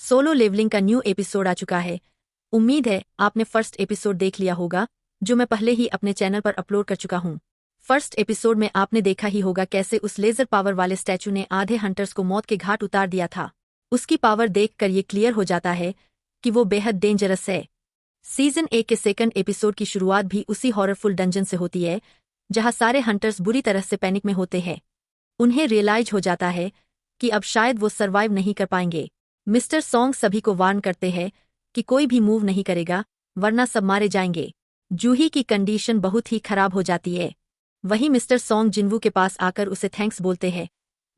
Solo levelling का new episode आ चुका है। उम्मीद है आपने फर्स्ट एपिसोड देख लिया होगा, जो मैं पहले ही अपने चैनल पर अपलोड कर चुका हूँ। फर्स्ट एपिसोड में आपने देखा ही होगा कैसे उस लेजर पावर वाले स्टैचू ने आधे हंटर्स को मौत के घाट उतार दिया था। उसकी पावर देखकर ये क्लियर हो जाता है कि वो बेहद डेंजरस है। सीजन 1 के सेकंड एपिसोड की शुरुआत भी उसी हॉररफुल डंजन से होती है, जहां सारे हंटर्स बुरी तरह से पैनिक में होते हैं। उन्हें रियलाइज हो जाता है कि अब शायद वो सर्वाइव नहीं कर पाएंगे। मिस्टर सॉन्ग सभी को वार्न करते हैं कि कोई भी मूव नहीं करेगा, वरना सब मारे जाएंगे। जूही की कंडीशन बहुत ही खराब हो जाती है। वहीं मिस्टर सॉन्ग जिन्वू के पास आकर उसे थैंक्स बोलते हैं।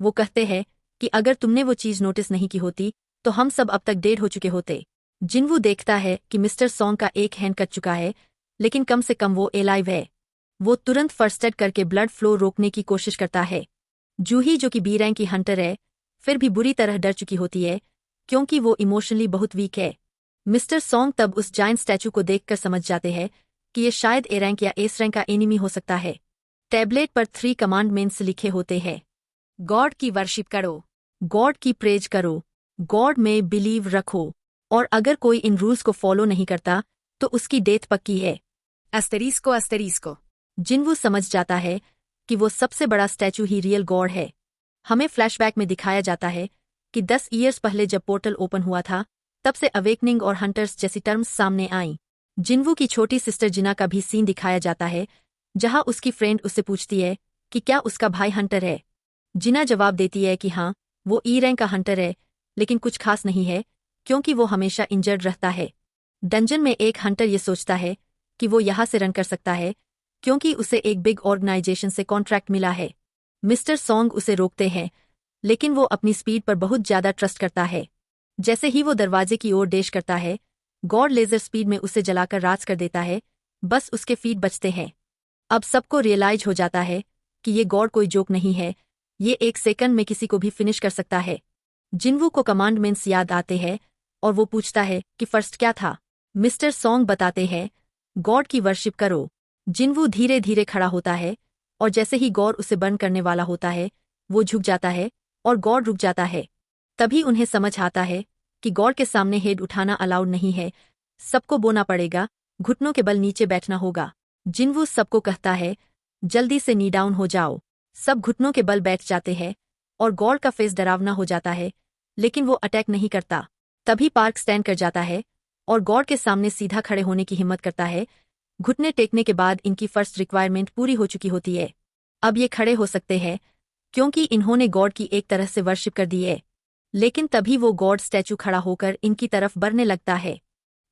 वो कहते हैं कि अगर तुमने वो चीज नोटिस नहीं की होती तो हम सब अब तक डेड हो चुके होते। जिन्वू देखता है कि मिस्टर सॉन्ग का एक हैंड कट चुका है, लेकिन कम से कम वो एलाइव है। वो तुरंत फर्स्ट एड करके ब्लड फ्लो रोकने की कोशिश करता है। जूही, जो कि बी रैंक की हंटर है, फिर भी बुरी तरह डर चुकी होती है क्योंकि वो इमोशनली बहुत वीक है। मिस्टर सॉन्ग तब उस जायंट स्टैचू को देखकर समझ जाते हैं कि ये शायद ए रैंक या एस रैंक का एनिमी हो सकता है। टैबलेट पर 3 कमांडमेंट्स लिखे होते हैं। गॉड की वर्शिप करो, गॉड की प्रेज करो, गॉड में बिलीव रखो, और अगर कोई इन रूल्स को फॉलो नहीं करता तो उसकी डेथ पक्की है। अस्टेरिस्को अस्टेरिस्को। जिन्वू समझ जाता है कि वो सबसे बड़ा स्टैचू ही रियल गॉड है। हमें फ्लैशबैक में दिखाया जाता है कि 10 ईयर्स पहले जब पोर्टल ओपन हुआ था, तब से अवेकनिंग और हंटर्स जैसी टर्म्स सामने आईं। जिन्वू की छोटी सिस्टर जिना का भी सीन दिखाया जाता है, जहां उसकी फ्रेंड उससे पूछती है कि क्या उसका भाई हंटर है। जिना जवाब देती है कि हाँ, वो ई रैंक का हंटर है, लेकिन कुछ खास नहीं है क्योंकि वो हमेशा इंजर्ड रहता है। डंजन में एक हंटर ये सोचता है कि वो यहाँ से रन कर सकता है क्योंकि उसे एक बिग ऑर्गेनाइजेशन से कॉन्ट्रैक्ट मिला है। मिस्टर सॉन्ग उसे रोकते हैं, लेकिन वो अपनी स्पीड पर बहुत ज्यादा ट्रस्ट करता है। जैसे ही वो दरवाजे की ओर डेश करता है, गॉड लेजर स्पीड में उसे जलाकर राज कर देता है। बस उसके फीट बचते हैं। अब सबको रियलाइज हो जाता है कि ये गॉड कोई जोक नहीं है, ये एक सेकंड में किसी को भी फिनिश कर सकता है। जिन्वू को कमांडमेंट्स याद आते हैं और वो पूछता है कि फर्स्ट क्या था। मिस्टर सॉन्ग बताते हैं, गॉड की वर्शिप करो। जिन्वू धीरे धीरे खड़ा होता है और जैसे ही गॉड उसे बर्न करने वाला होता है, वो झुक जाता है और गॉड रुक जाता है। तभी उन्हें समझ आता है कि गॉड के सामने हेड उठाना अलाउड नहीं है, सबको बोना पड़ेगा, घुटनों के बल नीचे बैठना होगा। जिन्वू सबको कहता है, जल्दी से नी डाउन हो जाओ। सब घुटनों के बल बैठ जाते हैं और गॉड का फेस डरावना हो जाता है, लेकिन वो अटैक नहीं करता। तभी पार्क स्टैंड कर जाता है और गॉड के सामने सीधा खड़े होने की हिम्मत करता है। घुटने टेकने के बाद इनकी फर्स्ट रिक्वायरमेंट पूरी हो चुकी होती है। अब ये खड़े हो सकते हैं क्योंकि इन्होंने गॉड की एक तरह से वर्शिप कर दी है। लेकिन तभी वो गॉड स्टैचू खड़ा होकर इनकी तरफ बढ़ने लगता है।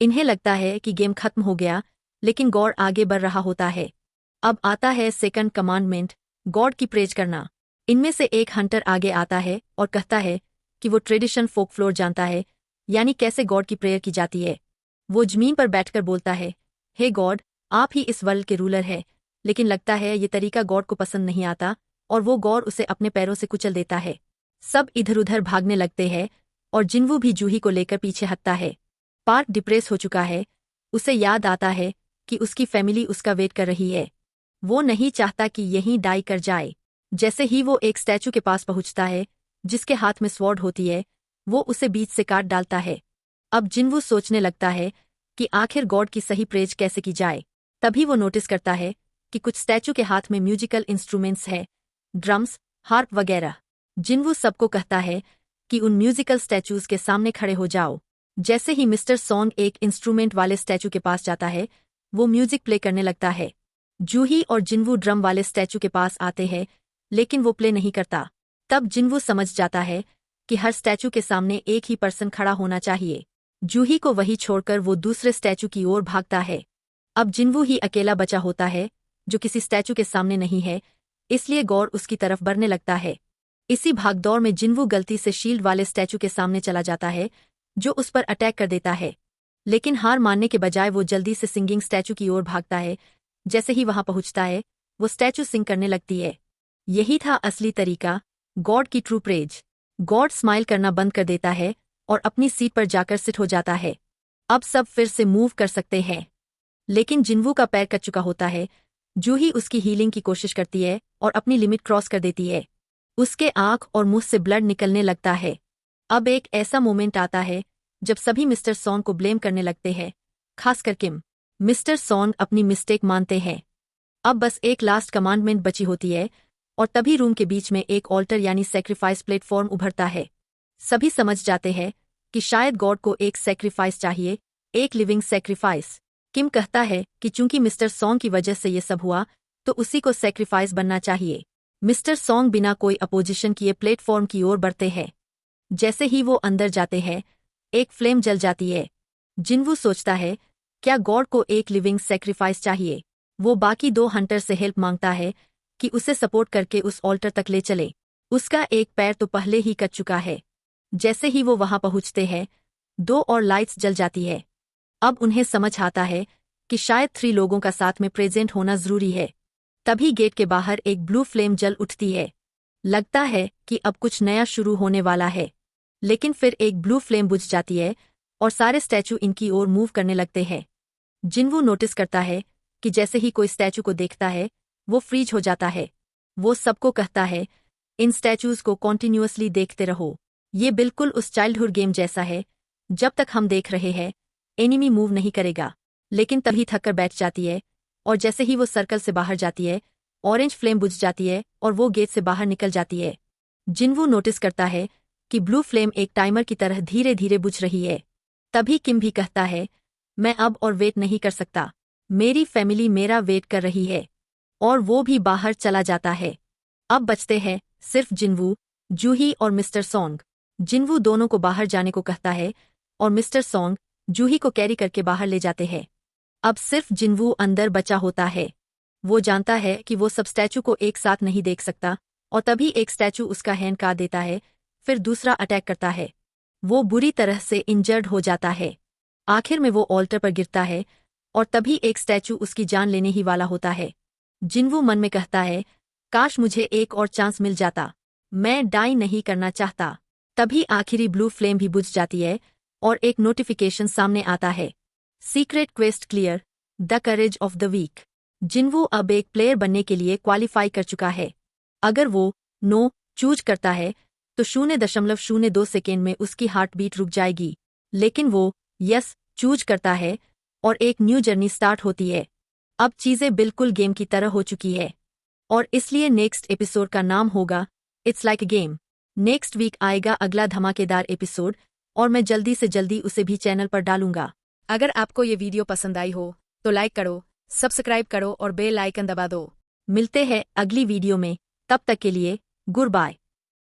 इन्हें लगता है कि गेम खत्म हो गया, लेकिन गॉड आगे बढ़ रहा होता है। अब आता है सेकंड कमांडमेंट, गॉड की प्रेज करना। इनमें से एक हंटर आगे आता है और कहता है कि वो ट्रेडिशन फोक फ्लोर जानता है, यानी कैसे गॉड की प्रेयर की जाती है। वो जमीन पर बैठकर बोलता है, हे गॉड, आप ही इस वर्ल्ड के रूलर हैं, लेकिन लगता है ये तरीका गॉड को पसंद नहीं आता और वो गॉड उसे अपने पैरों से कुचल देता है। सब इधर उधर भागने लगते हैं और जिन्वू भी जूही को लेकर पीछे हटता है। पार्क डिप्रेस हो चुका है। उसे याद आता है कि उसकी फैमिली उसका वेट कर रही है। वो नहीं चाहता कि यहीं डाई कर जाए। जैसे ही वो एक स्टैचू के पास पहुंचता है, जिसके हाथ में स्वॉर्ड होती है, वो उसे बीच से काट डालता है। अब जिन्वू सोचने लगता है कि आखिर गॉड की सही प्रेज कैसे की जाए। तभी वो नोटिस करता है कि कुछ स्टैचू के हाथ में म्यूजिकल इंस्ट्रूमेंट्स है, ड्रम्स, हार्प वगैरह। जिन्वू सबको कहता है कि उन म्यूजिकल स्टैचूज के सामने खड़े हो जाओ। जैसे ही मिस्टर सॉन्ग एक इंस्ट्रूमेंट वाले स्टैचू के पास जाता है, वो म्यूजिक प्ले करने लगता है। जूही और जिन्वू ड्रम वाले स्टैचू के पास आते हैं, लेकिन वो प्ले नहीं करता। तब जिन्वू समझ जाता है कि हर स्टैचू के सामने एक ही पर्सन खड़ा होना चाहिए। जूही को वही छोड़कर वो दूसरे स्टैचू की ओर भागता है। अब जिन्वू ही अकेला बचा होता है, जो किसी स्टैचू के सामने नहीं है, इसलिए गॉड उसकी तरफ बढ़ने लगता है। इसी भागदौड़ में जिन्वू गलती से शील्ड वाले स्टैचू के सामने चला जाता है, जो उस पर अटैक कर देता है। लेकिन हार मानने के बजाय वो जल्दी से सिंगिंग स्टैचू की ओर भागता है। जैसे ही वहां पहुंचता है, वो स्टैचू सिंग करने लगती है। यही था असली तरीका, गॉड की ट्रू प्रेज। गॉड स्माइल करना बंद कर देता है और अपनी सीट पर जाकर सिट हो जाता है। अब सब फिर से मूव कर सकते हैं। लेकिन जिन्वू का पैर कट चुका होता है। जूही उसकी हीलिंग की कोशिश करती है और अपनी लिमिट क्रॉस कर देती है। उसके आंख और मुंह से ब्लड निकलने लगता है। अब एक ऐसा मोमेंट आता है जब सभी मिस्टर सॉन्ग को ब्लेम करने लगते हैं, खासकर किम। मिस्टर सॉन्ग अपनी मिस्टेक मानते हैं। अब बस एक लास्ट कमांडमेंट बची होती है और तभी रूम के बीच में एक ऑल्टर यानी सेक्रीफाइस प्लेटफॉर्म उभरता है। सभी समझ जाते हैं कि शायद गॉड को एक सेक्रीफाइस चाहिए, एक लिविंग सेक्रीफाइस। किम कहता है कि चूंकि मिस्टर सॉन्ग की वजह से ये सब हुआ तो उसी को सेक्रीफाइस बनना चाहिए। मिस्टर सॉन्ग बिना कोई अपोजिशन किए प्लेटफॉर्म की ओर बढ़ते हैं। जैसे ही वो अंदर जाते हैं, एक फ्लेम जल जाती है। जिनवू सोचता है, क्या गॉड को एक लिविंग सेक्रीफाइस चाहिए? वो बाकी 2 हंटर से हेल्प मांगता है कि उसे सपोर्ट करके उस ऑल्टर तक ले चले। उसका एक पैर तो पहले ही कट चुका है। जैसे ही वो वहां पहुंचते हैं, 2 और लाइट्स जल जाती है। अब उन्हें समझ आता है कि शायद 3 लोगों का साथ में प्रेजेंट होना जरूरी है। तभी गेट के बाहर एक ब्लू फ्लेम जल उठती है। लगता है कि अब कुछ नया शुरू होने वाला है। लेकिन फिर एक ब्लू फ्लेम बुझ जाती है और सारे स्टैचू इनकी ओर मूव करने लगते हैं। जिनवू नोटिस करता है कि जैसे ही कोई स्टैचू को देखता है, वो फ्रीज हो जाता है। वो सबको कहता है, इन स्टैचूज को कॉन्टिन्यूअसली देखते रहो। ये बिल्कुल उस चाइल्डहुड गेम जैसा है, जब तक हम देख रहे हैं एनिमी मूव नहीं करेगा। लेकिन तभी थककर बैठ जाती है और जैसे ही वो सर्कल से बाहर जाती है, ऑरेंज फ्लेम बुझ जाती है और वो गेट से बाहर निकल जाती है। जिनवू नोटिस करता है कि ब्लू फ्लेम एक टाइमर की तरह धीरे धीरे बुझ रही है। तभी किम भी कहता है, मैं अब और वेट नहीं कर सकता। मेरी फैमिली मेरा वेट कर रही है। और वो भी बाहर चला जाता है। अब बचते हैं सिर्फ जिनवू, जूही और मिस्टर सॉन्ग। जिनवू दोनों को बाहर जाने को कहता है और मिस्टर सॉन्ग जूही को कैरी करके बाहर ले जाते हैं। अब सिर्फ जिनवू अंदर बचा होता है। वो जानता है कि वो सब स्टैचू को एक साथ नहीं देख सकता और तभी एक स्टैचू उसका हैंड काट देता है, फिर दूसरा अटैक करता है। वो बुरी तरह से इंजर्ड हो जाता है। आखिर में वो ऑल्टर पर गिरता है और तभी एक स्टैचू उसकी जान लेने ही वाला होता है। जिनवू मन में कहता है, काश मुझे एक और चांस मिल जाता। मैं डाई नहीं करना चाहता। तभी आखिरी ब्लू फ्लेम भी बुझ जाती है और एक नोटिफिकेशन सामने आता है, secret quest clear, the courage of the week. Jinwoo अब एक प्लेयर बनने के लिए क्वालिफाई कर चुका है। अगर वो नो चूज करता है तो 0.02 सेकेंड में उसकी हार्ट बीट रुक जाएगी। लेकिन वो यस चूज करता है और एक न्यू जर्नी स्टार्ट होती है। अब चीजें बिल्कुल गेम की तरह हो चुकी है और इसलिए नेक्स्ट एपिसोड का नाम होगा it's like a game. Next week आएगा अगला धमाकेदार एपिसोड और मैं जल्दी से जल्दी उसे भी चैनल पर डालूंगा। अगर आपको ये वीडियो पसंद आई हो तो लाइक करो, सब्सक्राइब करो और बेल आइकन दबा दो। मिलते हैं अगली वीडियो में, तब तक के लिए गुड बाय।